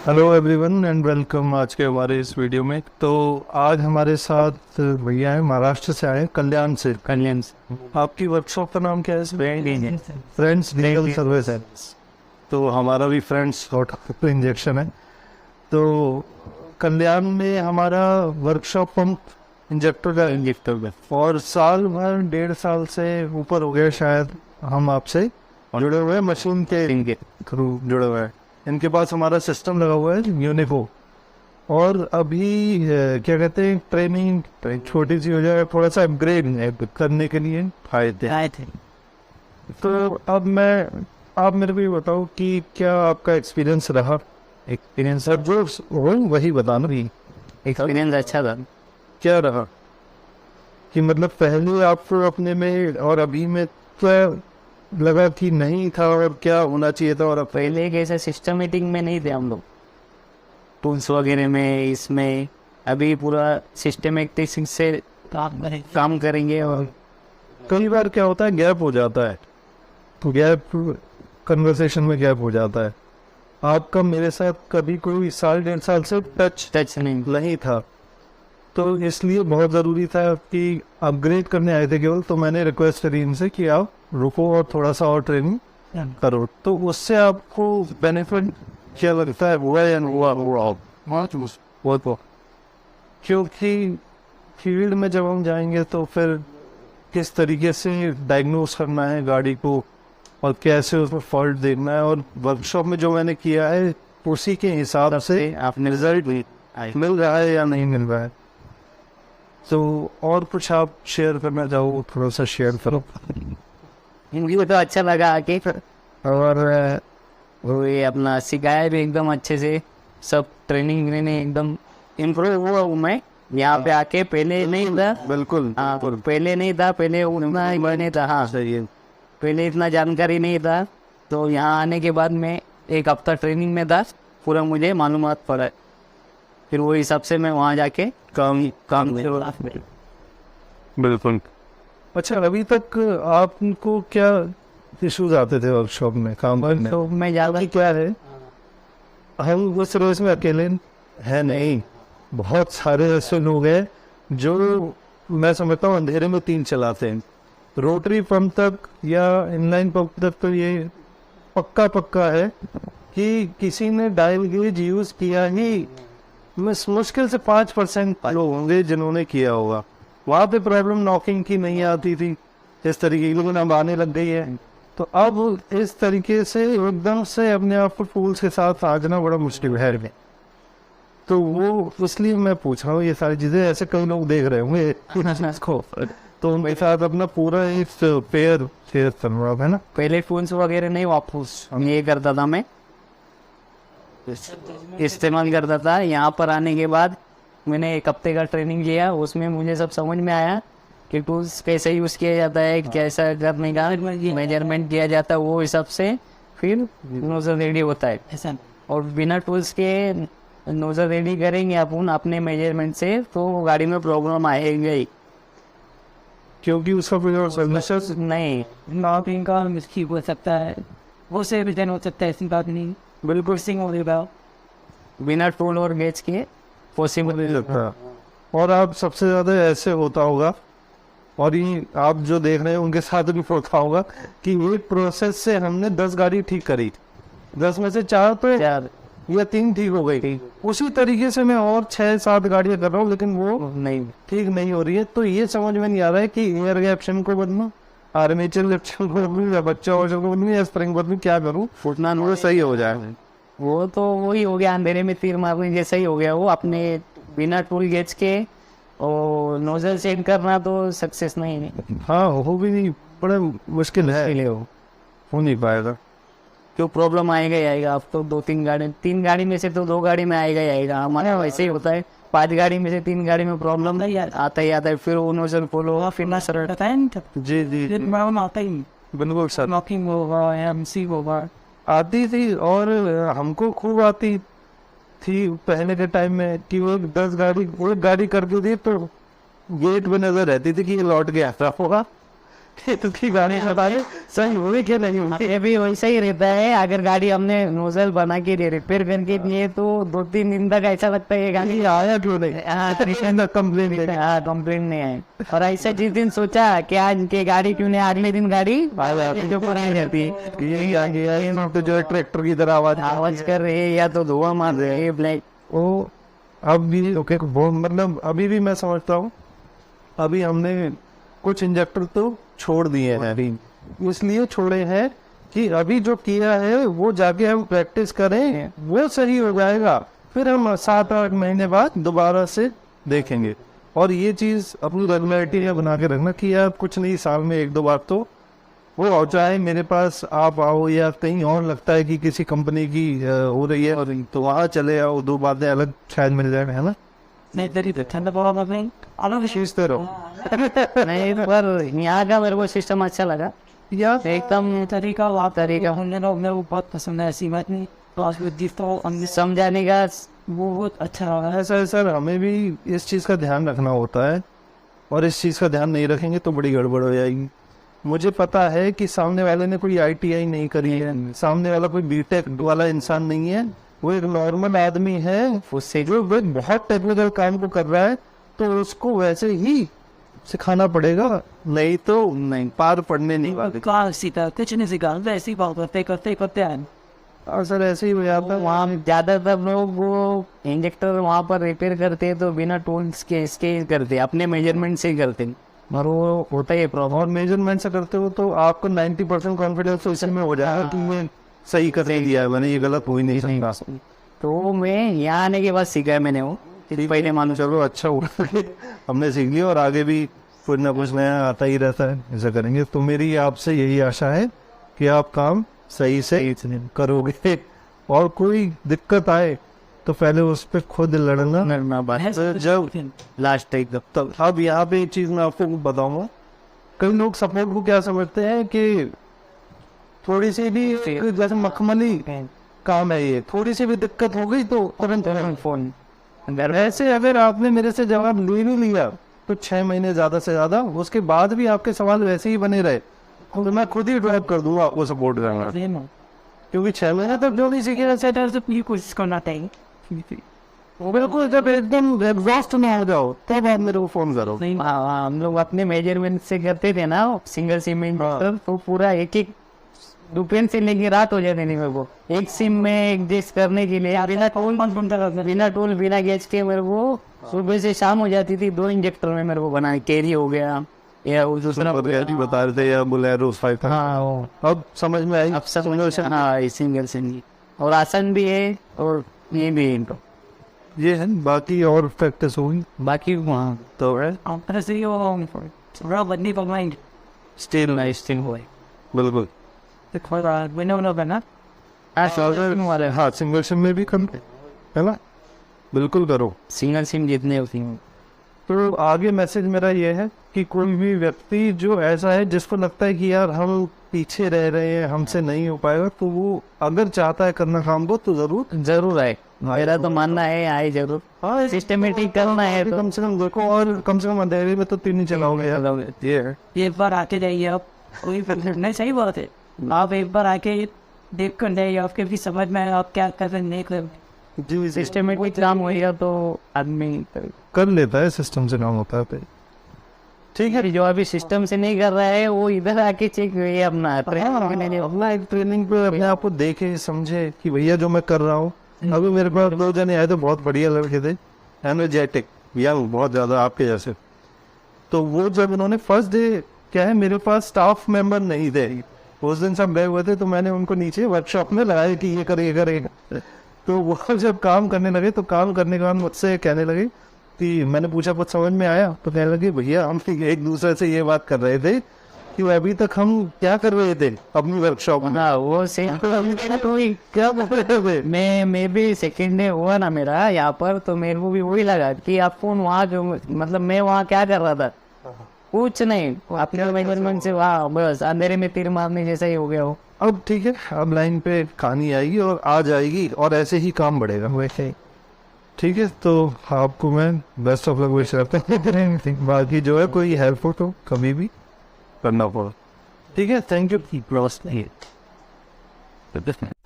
Hello everyone and welcome आज के हमारे इस वीडियो में। तो आज हमारे साथ भैया हैं, महाराष्ट्र से आए हैं, कल्याण से। आपकी वर्कशॉप का नाम क्या है? Friends legal service. तो हमारा भी फ्रेंड्स ऑटो इंजेक्शन है। तो कल्याण में हमारा वर्कशॉप पंप इंजेक्टर में, और साल भर 1.5 साल से ऊपर हो गया शायद हम आपसे जुड़े हुए हैं, मशीन के थ्रू जुड़े हुए हैं। इनके पास हमारा सिस्टम लगा हुआ है यूनिफो, और अभी क्या कहते हैं, ट्रेनिंग छोटी सी हो जाए, थोड़ा सा अपग्रेड करने के लिए आए थे। तो अब आप मेरे को ये बताओ कि क्या आपका एक्सपीरियंस रहा? एक्सपीरियंस सर जो वही बताना भी। एक्सपीरियंस अच्छा था। क्या रहा कि मतलब पहले आपको अपने में और अभी में तो लगा कि नहीं था, और क्या होना चाहिए था? और अब पहले एक ऐसा सिस्टमेटिक में नहीं थे हम लोग, टूल्स वगैरह में, इसमें अभी पूरा सिस्टमेटिक से काम करेंगे। और कई बार क्या होता है, गैप हो जाता है, तो गैप कन्वर्सेशन में गैप हो जाता है। आपका मेरे साथ कभी कोई 1.5 साल से टच नहीं था, तो इसलिए बहुत ज़रूरी था कि अपग्रेड करने आए थे केवल। तो मैंने रिक्वेस्ट करी इनसे कि आप रुको और थोड़ा सा और ट्रेनिंग करो। तो उससे आपको बेनिफिट क्या लगता है? वो तो क्योंकि फील्ड में जब हम जाएंगे तो फिर किस तरीके से डायग्नोस करना है गाड़ी को, और कैसे उसमें फॉल्ट देखना है, और वर्कशॉप में जो मैंने किया है उसी के हिसाब से आपने रिजल्ट भी मिल रहा है या नहीं मिल रहा है। तो और कुछ आप शेयर करना चाहो, थोड़ा सा शेयर करो। मुझे तो अच्छा लगा आके, और वो ये अपना सिखाया भी एकदम अच्छे से, सब ट्रेनिंग एकदम इम्प्रूव हुआ हूँ मैं यहाँ पे आके। पहले नहीं था, बिल्कुल पहले नहीं था, पहले उतना नहीं था। हाँ सही है, पहले इतना जानकारी नहीं था। तो यहाँ आने के बाद मैं 1 हफ्ता ट्रेनिंग में था, पूरा मुझे मालूमात पड़ा। फिर वो हिसाब से मैं वहाँ जाके काम बिल्कुल। अच्छा, अभी तक आपको क्या इश्यूज आते थे वर्कशॉप में काम करने? तो मैं ज़्यादा क्या है, हम वो सर्विस में अकेले है नहीं, बहुत सारे ऐसे लोग हैं जो मैं समझता हूँ अंधेरे में 3 चलाते हैं। रोटरी पंप तक या इनलाइन पंप तक तो ये पक्का है कि किसी ने डायल गेज यूज किया ही मुश्किल से 5% लोग होंगे जिन्होंने किया होगा। वहाँ पे प्रॉब्लम नॉकिंग की नहीं आती थी, इस तरीके की लोगों अब आने लग गई है। तो अब इस तरीके से एकदम से अपने आप को टूल्स के साथ आजना बड़ा मुश्किल है। तो वो इसलिए मैं पूछ रहा हूँ ये सारी चीज़ें, ऐसे कई लोग देख रहे होंगे इसको, तो मेरे साथ अपना पूरा एक पेयर शेयर कर रहा है ना। पहले फोन्स वगैरह नहीं, वापस ये करता था मैं, इस्तेमाल करता था। यहाँ पर आने के बाद मैंने 1 हफ्ते का ट्रेनिंग लिया, उसमें मुझे सब समझ में आया कि टूल्स कैसे यूज़ किया जाता है, कैसा करने का मेजरमेंट किया जाता है, वो हिसाब से फिर नोजल रेडी होता है। और बिना टूल्स के नोजल रेडी करेंगे अपन अपने मेजरमेंट से, तो गाड़ी में प्रॉब्लम आएगा ही, क्योंकि उसका नहीं नॉकिंग का मिस्टेक हो सकता है, वो से रिटर्न हो सकता है। ऐसी बात नहीं, बिल्कुल सिंग हो रहा बिना टूल और गेज के पॉसिबल नहीं लगता। और आप सबसे ज़्यादा ऐसे होता होगा, और ये आप जो देख रहे हैं उनके साथ भी होता होगा कि एक प्रोसेस से हमने 10 गाड़ी ठीक करी, 10 में से 4 पे या 3 ठीक हो गई। उसी तरीके से मैं और 6-7 गाड़ियाँ कर रहा हूँ, लेकिन वो नहीं ठीक नहीं हो रही है। तो ये समझ में नहीं आ रहा है कि एयर गैप्शन को बदलूं, आर्मेचर गैप्शन को बदलूं, या बच्चा और को बदलूं, या स्प्रिंग बदलूं, क्या करूँ फुटना वो सही हो जाए? वो तो वही हो गया, अंधेरे में तीर मारने जैसा ही हो गया वो। अपने बिना टूल गेज के और नोजल सेट करना तो सक्सेस नहीं है। हाँ, वो भी नहीं, बड़ा मुश्किल है, हो नहीं पाएगा। क्यों प्रॉब्लम आएगा ही आएगा। अब तो 3 गाड़ी में से तो 2 गाड़ी में आएगा ही आएगा। हमारे वैसे ही होता है, 5 गाड़ी में से 3 गाड़ी में प्रॉब्लम नहीं आता ही आता है। फिर वो नोजल फॉलो होगा, फिर ना सरल आता है। जी आता ही बिल्कुल सर, नॉकिंग होगा, एमसी होगा, आती थी। और हमको खूब आती थी पहले के टाइम में कि वो 10 गाड़ी वो गाड़ी करती थी तो गेट पे नजर रहती थी कि ये लौट के आता होगा, तो की गाड़ी बताइए सही हुई क्या नहीं हुई? ये भी वैसा ही रहता है। अगर गाड़ी हमने नोजल बना के रिपेयर करके दिए तो 2-3 दिन तक ऐसा लगता है ये गाड़ी आया क्यों नहीं? कंप्लेन हाँ कंप्लेन नहीं आए। और ऐसा जिस दिन सोचा कि आज के गाड़ी क्यों नहीं, अगले दिन गाड़ी जो पुरानी रहती है यही आ गया है तो जो है ट्रैक्टर की तरह आवाज कर रहे हैं या तो धुआं मार रहे हैं ब्लैक। वो अब भी ओके वो मतलब अभी भी मैं समझता हूँ अभी हमने कुछ इंजेक्टर तो छोड़ दिए हैं अभी, इसलिए छोड़े हैं कि अभी जो किया है वो जाके हम प्रैक्टिस करें, वो सही हो जाएगा। फिर हम 7-8 महीने बाद दोबारा से देखेंगे। और ये चीज़ अपनी रेगुलरिटी में बना के रखना कि यार कुछ नहीं, साल में 1-2 बार तो वो हो जाए मेरे पास, आप आओ या कहीं और लगता है कि किसी कंपनी की हो रही है और तो वहाँ चले आओ, 2 बातें अलग शायद मिल जाए, है ना? नहीं तेरी ठंडा बहुत अलग चीज तो रहो नहीं, पर यहाँ का मेरे को सिस्टम अच्छा लगा यार एकदम। तरीका मेरे को बहुत पसंद है। ऐसी बात नहीं, तो समझाने का वो बहुत अच्छा लगा। ऐसा है सर, हमें भी इस चीज़ का ध्यान रखना होता है और इस चीज़ का ध्यान नहीं रखेंगे तो बड़ी गड़बड़ हो जाएगी। मुझे पता है कि सामने वाले ने कोई ITI नहीं करी है, सामने वाला कोई BTech वाला इंसान नहीं है, वो एक नॉर्मल आदमी है, उससे जो बहुत टेक्निकल काम को कर रहा है तो उसको वैसे ही सिखाना पड़ेगा, नहीं तो नहीं पार पड़ने नहीं वाले। कुछ नहीं सीखा, वैसे ही बात करते हैं। और सर ऐसे ही हो जाता है। वहाँ ज़्यादातर लोग वो इंजेक्टर वहाँ पर रिपेयर करते हैं तो बिना टूल्स के इसके करते, अपने मेजरमेंट से ही करते, और वो होता ही प्रॉब्लम। और मेजरमेंट से करते हो तो आपको 90% कॉन्फिडेंस तो इसमें हो जाएगा कि मैं सही कर दिया है, मैंने ये गलत हो ही नहीं सकता। तो मैं यहाँ आने के बाद सीखा है मैंने वो, पहले मानो चलो अच्छा हुआ हमने सीख लिया और आगे भी कुछ ना कुछ नया आता ही रहता है, ऐसा करेंगे। तो मेरी आपसे यही आशा है कि आप काम सही से करोगे और कोई दिक्कत आए तो पहले उस पर खुद लड़ना जब लास्ट एकदम। तब अब यहाँ पे एक चीज़ मैं आपको बताऊंगा, कई लोग सपोर्ट को क्या समझते हैं कि थोड़ी सी भी जैसे मखमली काम है ये, थोड़ी सी भी दिक्कत हो गई तो तुरंत फोन। वैसे अगर आपने मेरे से जवाब ले भी लिया तो 6 महीने ज़्यादा से ज़्यादा, उसके बाद भी आपके सवाल वैसे ही बने रहे तो मैं खुद ही ड्राइव कर दूंगा आपको सपोर्ट करना, क्योंकि 6 महीने तक जो भी सीखे कोशिश करना चाहिए। बिल्कुल जब एकदम एग्जॉस्ट में आ जाओ तब आप मेरे को फोन करो। हम लोग अपने मेजरमेंट से करते थे ना सिंगल सिम में, तो पूरा एक दोपहर से लेके रात हो जाती थी मेरे को एक सिम में एडजस्ट करने के लिए, बिना टूल बिना गैस के मेरे को सुबह से शाम हो जाती थी। 2 इंजेक्टर में मेरे को बनाने, कैरी हो गया या वो दूसरा बता रहे थे या बोलेरो 5। हाँ वो अब समझ में आई, अब समझ। हाँ सिंगल सिम और आसान भी है और ये भी है, ये है। बाकी और फैक्टर्स होंगे, बाकी वहाँ तो है स्टिल नाइस थिंग हुआ बिल्कुल। हाँ सिंगल सिम में भी कम है ना, बिल्कुल करो सिंगल सिम जितने होती हैं। तो आगे मैसेज मेरा ये है कि कोई भी व्यक्ति जो ऐसा है जिसको लगता है कि यार हम पीछे रह रहे हैं, हमसे नहीं हो पाएगा, तो वो अगर चाहता है करना काम को तो जरूर आए। मेरा तो मानना है आए जरूर। हाँ सिस्टमेटिक करना है तो कम से कम देखो, और कम से कम अंधेरे में तो 3 ही चलाओगे यार। ये एक बार आके जाइए आप, कोई नहीं सही बात है, आप एक बार आके देख कर जाइए, आपके भी समझ में आप क्या कर रहे नहीं कर। सिस्टमेटिक काम होगा तो आदमी कर लेता है, सिस्टम से काम होता है। ठीक है, जो अभी सिस्टम से नहीं कर रहा है वो इधर आके चेक हुए अपना अपना एक ट्रेनिंग पे अपने आप को देखे समझे कि भैया जो मैं कर रहा हूँ। अभी मेरे पास 2 जने आए तो बहुत बढ़िया लड़के थे, एनर्जेटिक यंग, बहुत ज़्यादा आपके जैसे। तो वो जब उन्होंने फर्स्ट डे, क्या है मेरे पास स्टाफ मेंबर नहीं थे उस दिन, सब गए हुए थे, तो मैंने उनको नीचे वर्कशॉप में लगाया कि ये करे। तो वो जब काम करने लगे तो काम करने के बाद मुझसे कहने लगे कि मैंने पूछा कुछ समझ में आया, तो कहने लगे भैया हम एक दूसरे से ये बात कर रहे थे कि अभी तक हम क्या कर रहे थे अपनी वर्कशॉप में। हाँ वो से क्या बोल रहे थे। मैं भी सेकेंड डे हुआ ना मेरा यहाँ पर, तो मेरे को भी वही लगा कि आप फोन वहाँ जो मतलब मैं वहाँ क्या कर रहा था, कुछ नहीं, अपने मेजरमेंट से वहाँ बस अंधेरे में तीर मारने जैसा ही हो गया हो। अब ठीक है, अब लाइन पे कहानी आएगी और आ जाएगी और ऐसे ही काम बढ़ेगा वैसे ही। ठीक है, तो आपको मैं बेस्ट ऑफ लक विश करता हूँ। बाकी जो है कोई हेल्प हो तो कभी भी करना पड़ा। ठीक है, थैंक यू।